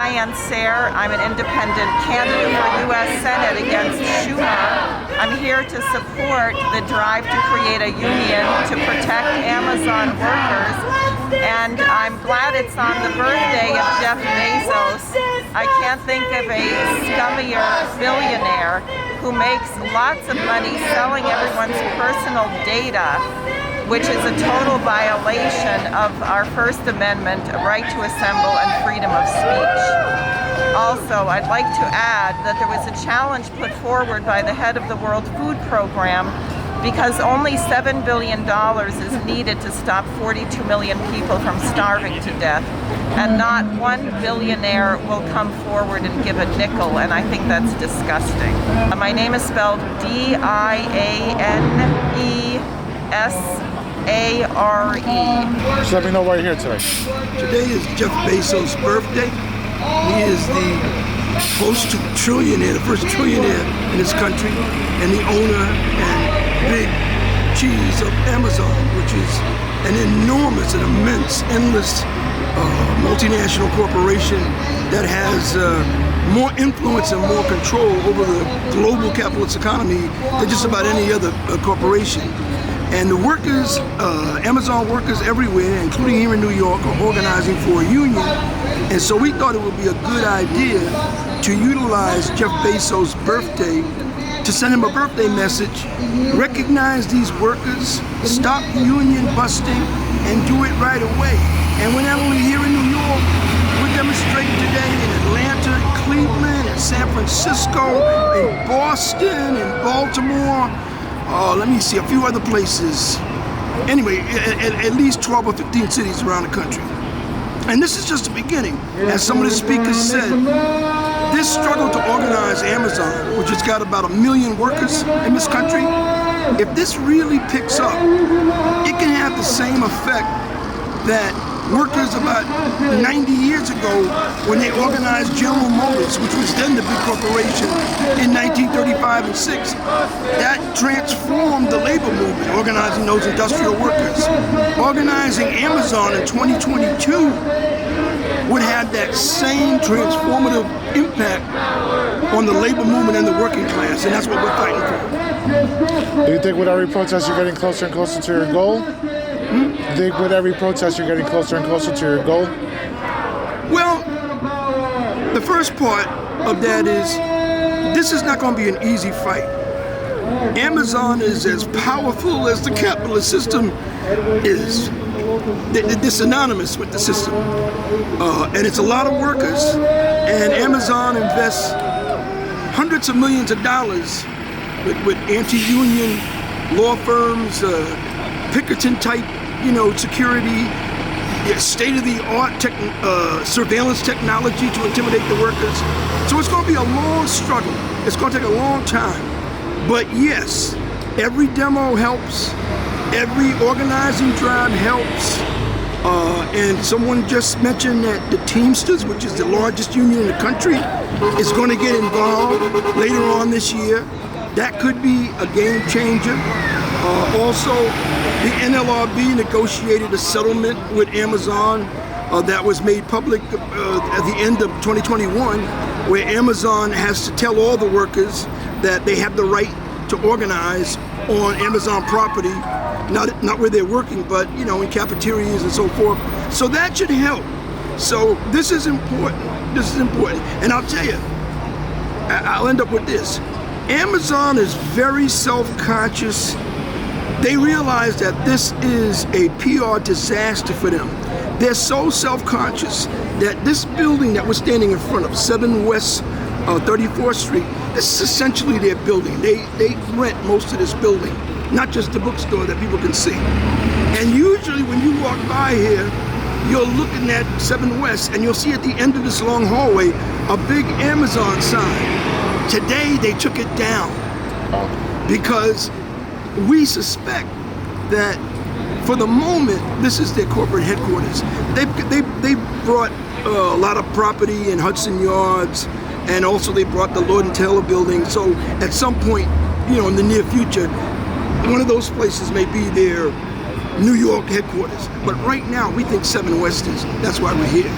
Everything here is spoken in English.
Diane Sayre. I'm an independent candidate for U.S. Senate against Schumer. I'm here to support the drive to create a union to protect Amazon workers, and I'm glad it's on the birthday of Jeff Bezos. I can't think of a scummier billionaire who makes lots of money selling everyone's personal data, which is a total violation of our First Amendment, right to assemble and freedom of speech. Also, I'd like to add that there was a challenge put forward by the head of the World Food Program because only $7 billion is needed to stop 42 million people from starving to death, and not one billionaire will come forward and give a nickel, and I think that's disgusting. My name is spelled D-I-A-N-E-S-A-R-E. Just let me know why you're here today. Today is Jeff Bezos' birthday. He is the post-trillionaire, the first trillionaire in this country, and the owner and big cheese of Amazon, which is an enormous and immense, endless multinational corporation that has more influence and more control over the global capitalist economy than just about any other corporation. And the workers, Amazon workers everywhere, including here in New York, are organizing for a union. And so we thought it would be a good idea to utilize Jeff Bezos' birthday to send him a birthday message, recognize these workers, stop union busting, and do it right away. And we're not only here in New York, we're demonstrating today in Atlanta, Cleveland, and San Francisco, in Boston, in Baltimore, let me see, a few other places. Anyway, at least 12 or 15 cities around the country. And this is just the beginning. As some of the speakers said, this struggle to organize Amazon, which has got about 1 million workers in this country, if this really picks up, it can have the same effect that workers about 90 years ago when they organized General Motors, which was then the big corporation, in 1935 and 6. That transformed the labor movement, organizing those industrial workers. Organizing Amazon in 2022 would have that same transformative impact on the labor movement and the working class, and that's what we're fighting for. Do you think with every protest you're getting closer and closer to your goal? Do you think with every protest you're getting closer and closer to your goal? Well, the first part of that is, this is not going to be an easy fight. Amazon is as powerful as the capitalist system is. They're synonymous with the system. And it's a lot of workers, and Amazon invests hundreds of millions of dollars with anti-union law firms, Pinkerton-type, security, state-of-the-art surveillance technology to intimidate the workers. So it's going to be a long struggle. It's going to take a long time. But yes, every demo helps. Every organizing drive helps. And someone just mentioned that the Teamsters, which is the largest union in the country, is going to get involved later on this year. That could be a game changer. Also, the NLRB negotiated a settlement with Amazon that was made public at the end of 2021, where Amazon has to tell all the workers that they have the right to organize on Amazon property, not where they're working, but in cafeterias and so forth. So that should help. So this is important. This is important. And I'll tell you, I'll end up with this. Amazon is very self-conscious. They realize that this is a PR disaster for them. They're so self-conscious that this building that we're standing in front of, 7 West 34th Street, this is essentially their building. They rent most of this building, not just the bookstore that people can see. And usually when you walk by here, you're looking at 7 West and you'll see at the end of this long hallway a big Amazon sign. Today they took it down because we suspect that for the moment this is their corporate headquarters. They brought a lot of property in Hudson Yards, and also they brought the Lord and Taylor building. So at some point, in the near future, one of those places may be their New York headquarters. But right now we think 7 West is. That's why we're here.